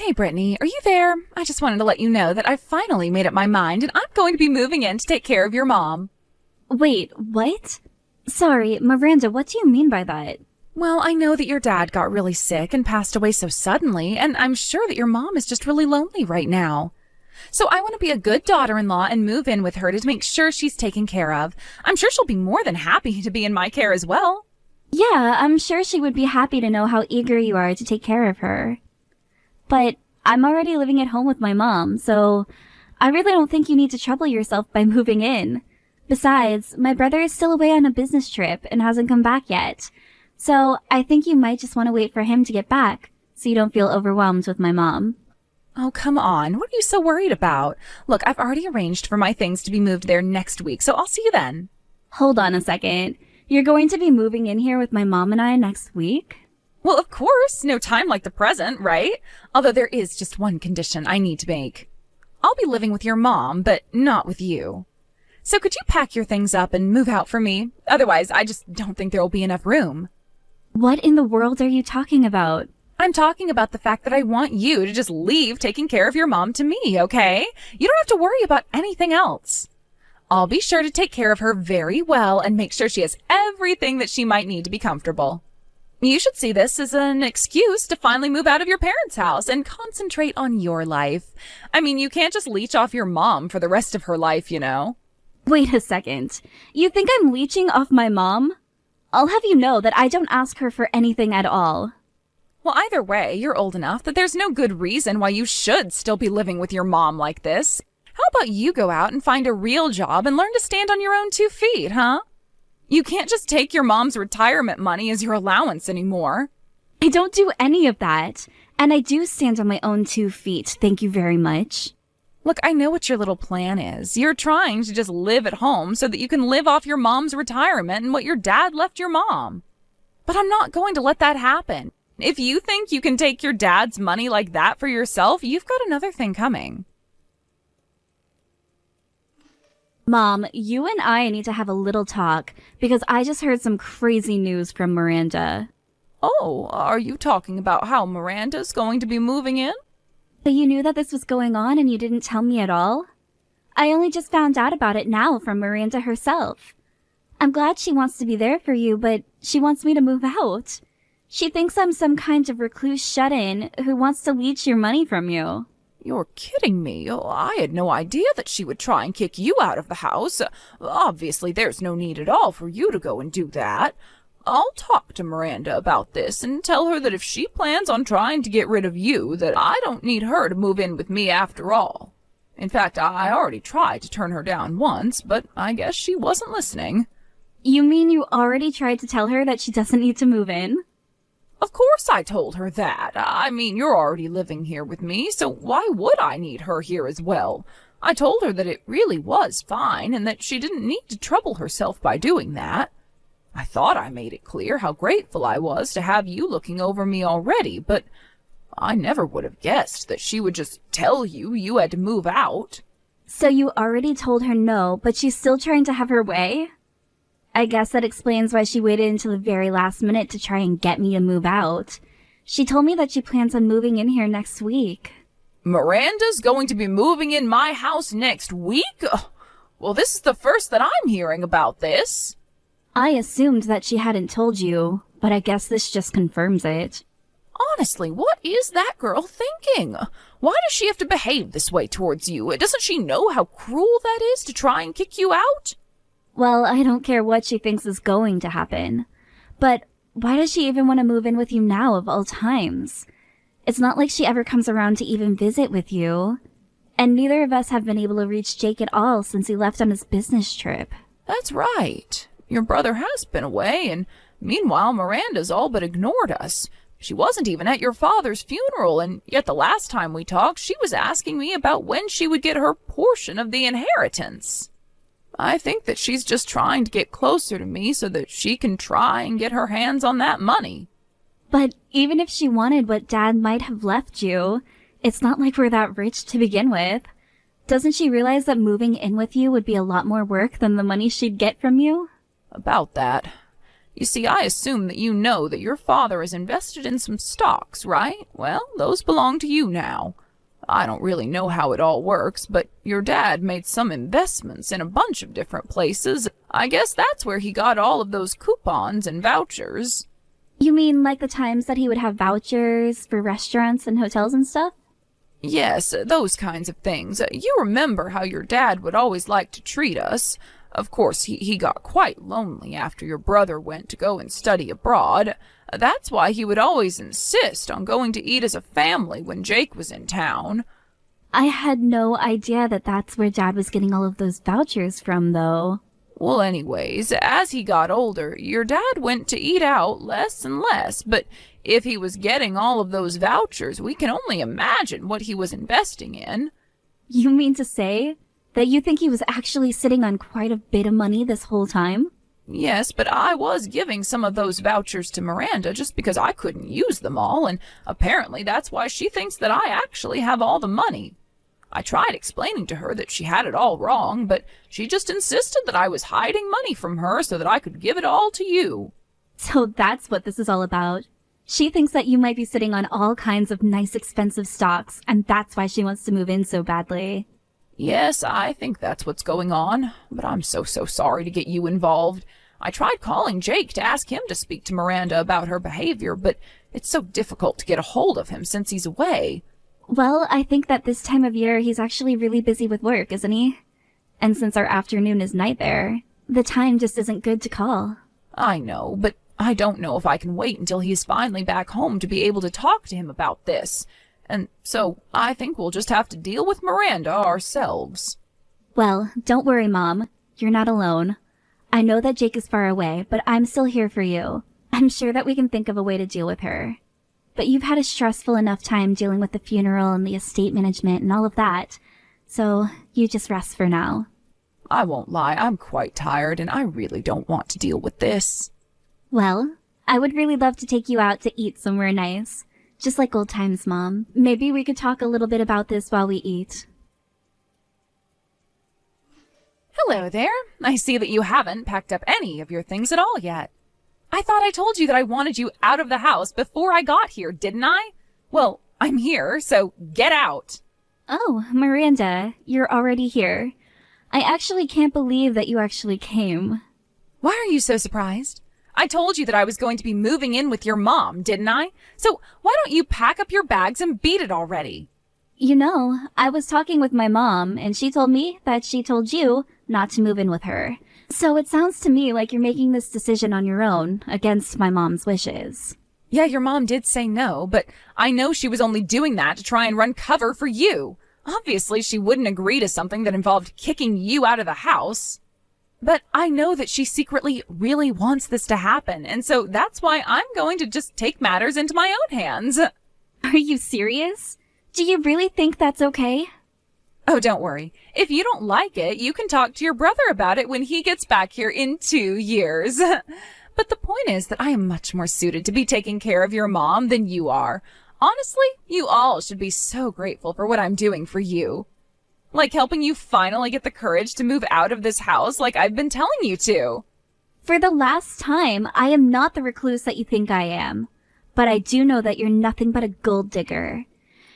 Hey, Brittany, are you there? I just wanted to let you know that I finally made up my mind and I'm going to be moving in to take care of your mom. Wait, what? Sorry, Miranda, what do you mean by that? Well, I know that your dad got really sick and passed away so suddenly, and I'm sure that your mom is just really lonely right now. So I want to be a good daughter-in-law and move in with her to make sure she's taken care of. I'm sure she'll be more than happy to be in my care as well. Yeah, I'm sure she would be happy to know how eager you are to take care of her. But I'm already living at home with my mom, so I really don't think you need to trouble yourself by moving in. Besides, my brother is still away on a business trip and hasn't come back yet. So I think you might just want to wait for him to get back, so you don't feel overwhelmed with my mom. Oh, come on. What are you so worried about? Look, I've already arranged for my things to be moved there next week, so I'll see you then. Hold on a second. You're going to be moving in here with my mom and I next week? Well, of course. No time like the present, right? Although there is just one condition I need to make. I'll be living with your mom, but not with you. So could you pack your things up and move out for me? Otherwise, I just don't think there will be enough room. What in the world are you talking about? I'm talking about the fact that I want you to just leave taking care of your mom to me, okay? You don't have to worry about anything else. I'll be sure to take care of her very well and make sure she has everything that she might need to be comfortable. You should see this as an excuse to finally move out of your parents' house and concentrate on your life. I mean, you can't just leech off your mom for the rest of her life, you know? Wait a second. You think I'm leeching off my mom? I'll have you know that I don't ask her for anything at all. Well, either way, you're old enough that there's no good reason why you should still be living with your mom like this. How about you go out and find a real job and learn to stand on your own 2 feet, huh? You can't just take your mom's retirement money as your allowance anymore. I don't do any of that. And I do stand on my own 2 feet, thank you very much. Look, I know what your little plan is. You're trying to just live at home so that you can live off your mom's retirement and what your dad left your mom. But I'm not going to let that happen. If you think you can take your dad's money like that for yourself, you've got another thing coming. Mom, you and I need to have a little talk because I just heard some crazy news from Miranda. Oh, are you talking about how Miranda's going to be moving in? So you knew that this was going on and you didn't tell me at all? I only just found out about it now from Miranda herself. I'm glad she wants to be there for you, but she wants me to move out. She thinks I'm some kind of recluse shut-in who wants to leech your money from you. You're kidding me. Oh, I had no idea that she would try and kick you out of the house. Obviously, there's no need at all for you to go and do that. I'll talk to Miranda about this and tell her that if she plans on trying to get rid of you, that I don't need her to move in with me after all. In fact, I already tried to turn her down once, but I guess she wasn't listening. You mean you already tried to tell her that she doesn't need to move in? Of course I told her that. I mean, you're already living here with me, so why would I need her here as well? I told her that it really was fine and that she didn't need to trouble herself by doing that. I thought I made it clear how grateful I was to have you looking over me already, but I never would have guessed that she would just tell you you had to move out. So you already told her no, but she's still trying to have her way? I guess that explains why she waited until the very last minute to try and get me to move out. She told me that she plans on moving in here next week. Miranda's going to be moving in my house next week? Well, this is the first that I'm hearing about this. I assumed that she hadn't told you, but I guess this just confirms it. Honestly, what is that girl thinking? Why does she have to behave this way towards you? Doesn't she know how cruel that is to try and kick you out? Well, I don't care what she thinks is going to happen. But why does she even want to move in with you now of all times? It's not like she ever comes around to even visit with you. And neither of us have been able to reach Jake at all since he left on his business trip. That's right. Your brother has been away, and meanwhile Miranda's all but ignored us. She wasn't even at your father's funeral, and yet the last time we talked, she was asking me about when she would get her portion of the inheritance. I think that she's just trying to get closer to me so that she can try and get her hands on that money. But even if she wanted what Dad might have left you, it's not like we're that rich to begin with. Doesn't she realize that moving in with you would be a lot more work than the money she'd get from you? About that. You see, I assume that you know that your father is invested in some stocks, right? Well, those belong to you now. I don't really know how it all works, but your dad made some investments in a bunch of different places. I guess that's where he got all of those coupons and vouchers. You mean like the times that he would have vouchers for restaurants and hotels and stuff? Yes, those kinds of things. You remember how your dad would always like to treat us. Of course, he got quite lonely after your brother went to go and study abroad. That's why he would always insist on going to eat as a family when Jake was in town. I had no idea that that's where Dad was getting all of those vouchers from, though. Well, anyways, as he got older, your dad went to eat out less and less, but if he was getting all of those vouchers, we can only imagine what he was investing in. You mean to say that you think he was actually sitting on quite a bit of money this whole time? Yes, but I was giving some of those vouchers to Miranda just because I couldn't use them all, and apparently that's why she thinks that I actually have all the money. I tried explaining to her that she had it all wrong, but she just insisted that I was hiding money from her so that I could give it all to you. So that's what this is all about. She thinks that you might be sitting on all kinds of nice expensive stocks, and that's why she wants to move in so badly. Yes, I think that's what's going on, but I'm so sorry to get you involved. I tried calling Jake to ask him to speak to Miranda about her behavior, but it's so difficult to get a hold of him since he's away. Well, I think that this time of year he's actually really busy with work, isn't he? And since our afternoon is night there, the time just isn't good to call. I know, but I don't know if I can wait until he's finally back home to be able to talk to him about this. And so I think we'll just have to deal with Miranda ourselves. Well, don't worry, Mom. You're not alone. I know that Jake is far away, but I'm still here for you. I'm sure that we can think of a way to deal with her. But you've had a stressful enough time dealing with the funeral and the estate management and all of that, so you just rest for now. I won't lie, I'm quite tired and I really don't want to deal with this. Well, I would really love to take you out to eat somewhere nice. Just like old times, Mom. Maybe we could talk a little bit about this while we eat. Hello there. I see that you haven't packed up any of your things at all yet. I thought I told you that I wanted you out of the house before I got here, didn't I? Well, I'm here, so get out. Oh, Miranda, you're already here. I actually can't believe that you actually came. Why are you so surprised? I told you that I was going to be moving in with your mom, didn't I? So why don't you pack up your bags and beat it already? You know, I was talking with my mom, and she told me that she told you not to move in with her. So it sounds to me like you're making this decision on your own, against my mom's wishes. Yeah, your mom did say no, but I know she was only doing that to try and run cover for you. Obviously, she wouldn't agree to something that involved kicking you out of the house. But I know that she secretly really wants this to happen, and so that's why I'm going to just take matters into my own hands. Are you serious? Do you really think that's okay? Oh, don't worry. If you don't like it, you can talk to your brother about it when he gets back here in 2 years. But the point is that I am much more suited to be taking care of your mom than you are. Honestly, you all should be so grateful for what I'm doing for you. Like helping you finally get the courage to move out of this house like I've been telling you to. For the last time, I am not the recluse that you think I am. But I do know that you're nothing but a gold digger.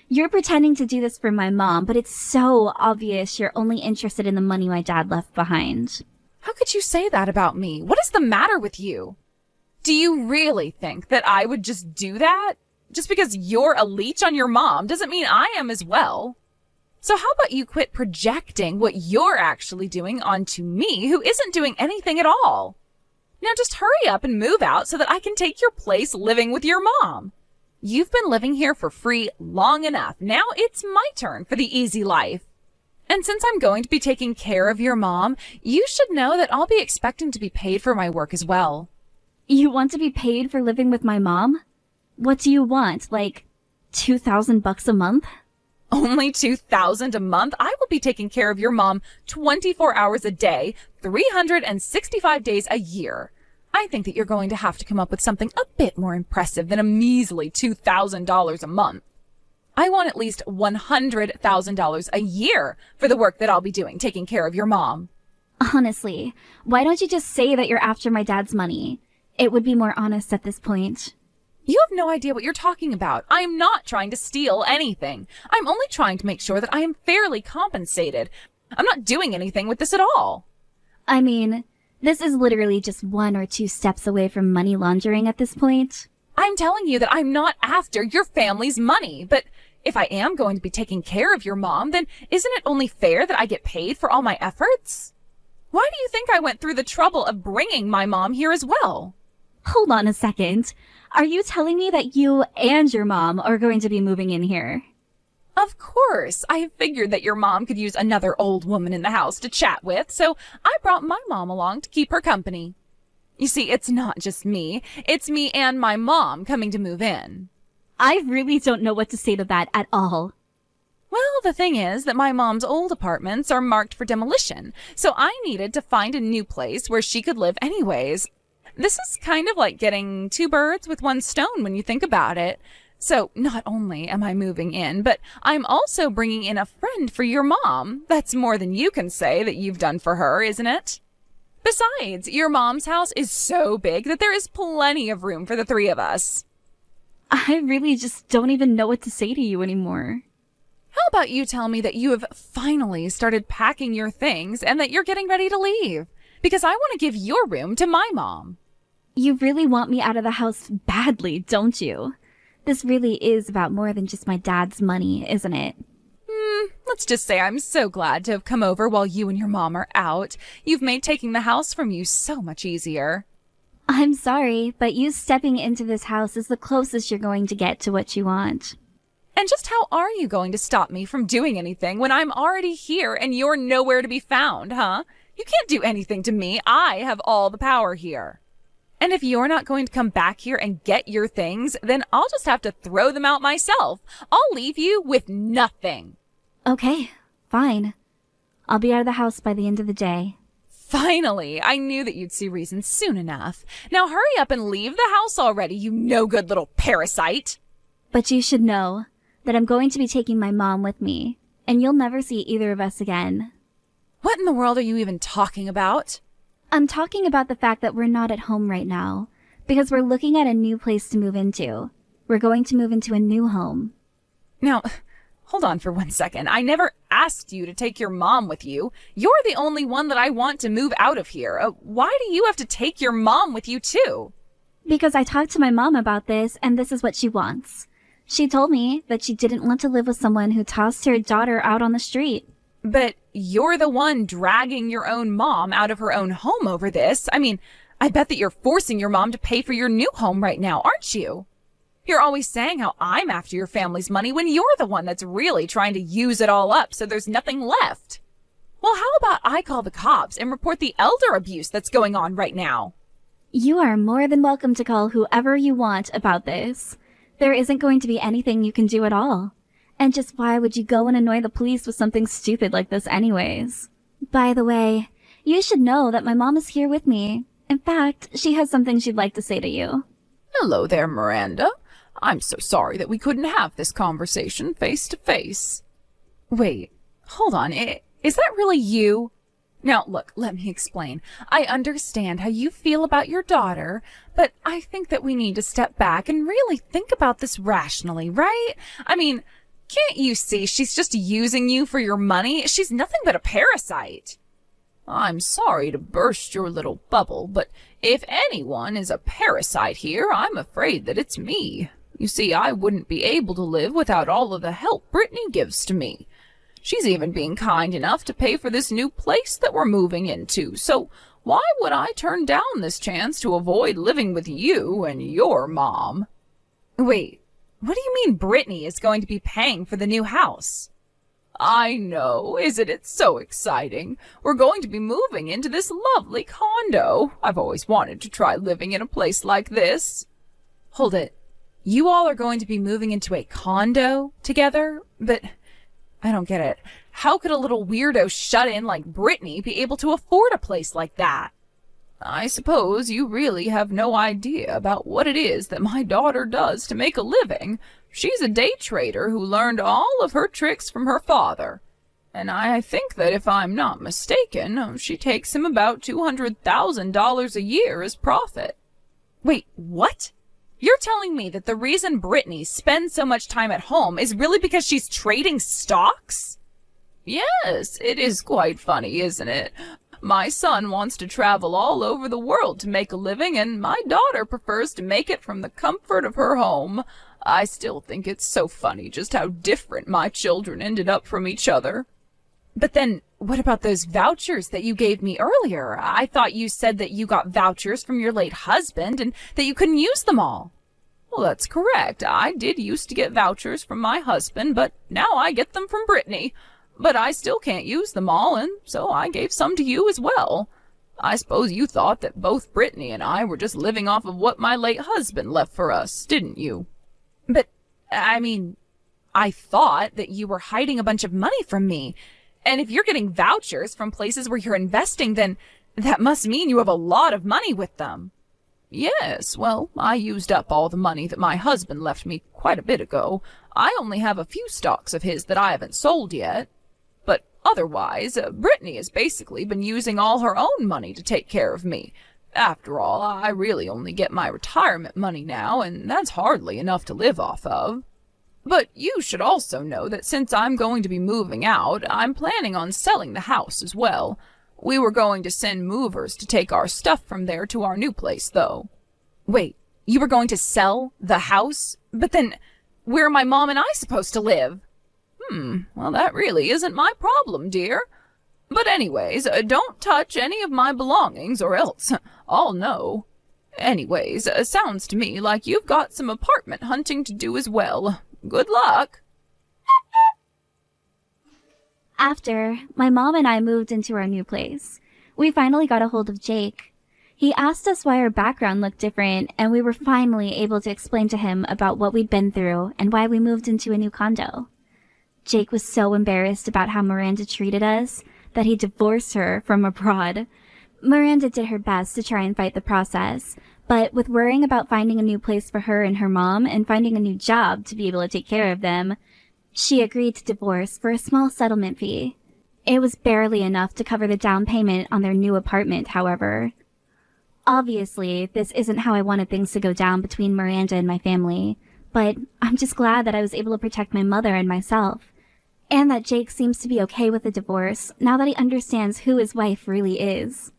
You're pretending to do this for my mom, but it's so obvious you're only interested in the money my dad left behind. How could you say that about me? What is the matter with you? Do you really think that I would just do that? Just because you're a leech on your mom doesn't mean I am as well. So how about you quit projecting what you're actually doing onto me, who isn't doing anything at all? Now just hurry up and move out so that I can take your place living with your mom. You've been living here for free long enough. Now it's my turn for the easy life. And since I'm going to be taking care of your mom, you should know that I'll be expecting to be paid for my work as well. You want to be paid for living with my mom? What do you want, like $2,000 a month? Only $2,000 a month? I will be taking care of your mom 24 hours a day, 365 days a year. I think that you're going to have to come up with something a bit more impressive than a measly $2,000 a month. I want at least $100,000 a year for the work that I'll be doing taking care of your mom. Honestly, why don't you just say that you're after my dad's money? It would be more honest at this point. You have no idea what you're talking about. I am not trying to steal anything. I'm only trying to make sure that I am fairly compensated. I'm not doing anything with this at all. I mean, this is literally just 1 or 2 steps away from money laundering at this point. I'm telling you that I'm not after your family's money, but if I am going to be taking care of your mom, then isn't it only fair that I get paid for all my efforts? Why do you think I went through the trouble of bringing my mom here as well? Hold on a second. Are you telling me that you and your mom are going to be moving in here? Of course. I figured that your mom could use another old woman in the house to chat with, so I brought my mom along to keep her company. You see, it's not just me. It's me and my mom coming to move in. I really don't know what to say to that at all. Well, the thing is that my mom's old apartments are marked for demolition, so I needed to find a new place where she could live anyways. This is kind of like getting 2 birds with 1 stone when you think about it. So not only am I moving in, but I'm also bringing in a friend for your mom. That's more than you can say that you've done for her, isn't it? Besides, your mom's house is so big that there is plenty of room for the 3 of us. I really just don't even know what to say to you anymore. How about you tell me that you have finally started packing your things and that you're getting ready to leave? Because I want to give your room to my mom. You really want me out of the house badly, don't you? This really is about more than just my dad's money, isn't it? Let's just say I'm so glad to have come over while you and your mom are out. You've made taking the house from you so much easier. I'm sorry, but you stepping into this house is the closest you're going to get to what you want. And just how are you going to stop me from doing anything when I'm already here and you're nowhere to be found, huh? You can't do anything to me. I have all the power here. And if you're not going to come back here and get your things, then I'll just have to throw them out myself. I'll leave you with nothing. Okay, fine. I'll be out of the house by the end of the day. Finally, I knew that you'd see reason soon enough. Now hurry up and leave the house already, you no-good little parasite. But you should know that I'm going to be taking my mom with me, and you'll never see either of us again. What in the world are you even talking about? I'm talking about the fact that we're not at home right now, because we're looking at a new place to move into. We're going to move into a new home. Now, hold on for 1 second. I never asked you to take your mom with you. You're the only one that I want to move out of here. Why do you have to take your mom with you too? Because I talked to my mom about this, and this is what she wants. She told me that she didn't want to live with someone who tossed her daughter out on the street. But you're the one dragging your own mom out of her own home over this. I mean, I bet that you're forcing your mom to pay for your new home right now, aren't you? You're always saying how I'm after your family's money when you're the one that's really trying to use it all up so there's nothing left. Well, how about I call the cops and report the elder abuse that's going on right now? You are more than welcome to call whoever you want about this. There isn't going to be anything you can do at all. And just why would you go and annoy the police with something stupid like this anyways? By the way, you should know that my mom is here with me. In fact, she has something she'd like to say to you. Hello there, Miranda. I'm so sorry that we couldn't have this conversation face to face. Wait, hold on. Is that really you? Now, look, let me explain. I understand how you feel about your daughter, but I think that we need to step back and really think about this rationally, right? I mean, can't you see she's just using you for your money? She's nothing but a parasite. I'm sorry to burst your little bubble, but if anyone is a parasite here, I'm afraid that it's me. You see, I wouldn't be able to live without all of the help Brittany gives to me. She's even being kind enough to pay for this new place that we're moving into, so why would I turn down this chance to avoid living with you and your mom? Wait, what do you mean Brittany is going to be paying for the new house? I know, isn't it so exciting? We're going to be moving into this lovely condo. I've always wanted to try living in a place like this. Hold it. You all are going to be moving into a condo together? But I don't get it. How could a little weirdo shut-in like Brittany be able to afford a place like that? I suppose you really have no idea about what it is that my daughter does to make a living. She's a day trader who learned all of her tricks from her father. And I think that if I'm not mistaken, she takes him about $200,000 a year as profit. Wait, what? You're telling me that the reason Brittany spends so much time at home is really because she's trading stocks? Yes, it is quite funny, isn't it? My son wants to travel all over the world to make a living, and my daughter prefers to make it from the comfort of her home. I still think it's so funny just how different my children ended up from each other. But then, what about those vouchers that you gave me earlier? I thought you said that you got vouchers from your late husband and that you couldn't use them all. Well, that's correct. I did used to get vouchers from my husband, but now I get them from Brittany. But I still can't use them all, and so I gave some to you as well. I suppose you thought that both Brittany and I were just living off of what my late husband left for us, didn't you? But, I thought that you were hiding a bunch of money from me. And if you're getting vouchers from places where you're investing, then that must mean you have a lot of money with them. Yes, well, I used up all the money that my husband left me quite a bit ago. I only have a few stocks of his that I haven't sold yet. But otherwise, Brittany has basically been using all her own money to take care of me. After all, I really only get my retirement money now, and that's hardly enough to live off of. But you should also know that since I'm going to be moving out, I'm planning on selling the house as well. We were going to send movers to take our stuff from there to our new place, though. Wait, you were going to sell the house? But then, where are my mom and I supposed to live? Well, that really isn't my problem, dear. But anyways, don't touch any of my belongings or else I'll know. Anyways, sounds to me like you've got some apartment hunting to do as well. Good luck. After, my mom and I moved into our new place. We finally got a hold of Jake. He asked us why our background looked different, and we were finally able to explain to him about what we'd been through and why we moved into a new condo. Jake was so embarrassed about how Miranda treated us that he divorced her from abroad. Miranda did her best to try and fight the process, but with worrying about finding a new place for her and her mom and finding a new job to be able to take care of them, she agreed to divorce for a small settlement fee. It was barely enough to cover the down payment on their new apartment, however. Obviously, this isn't how I wanted things to go down between Miranda and my family, but I'm just glad that I was able to protect my mother and myself, and that Jake seems to be okay with the divorce now that he understands who his wife really is.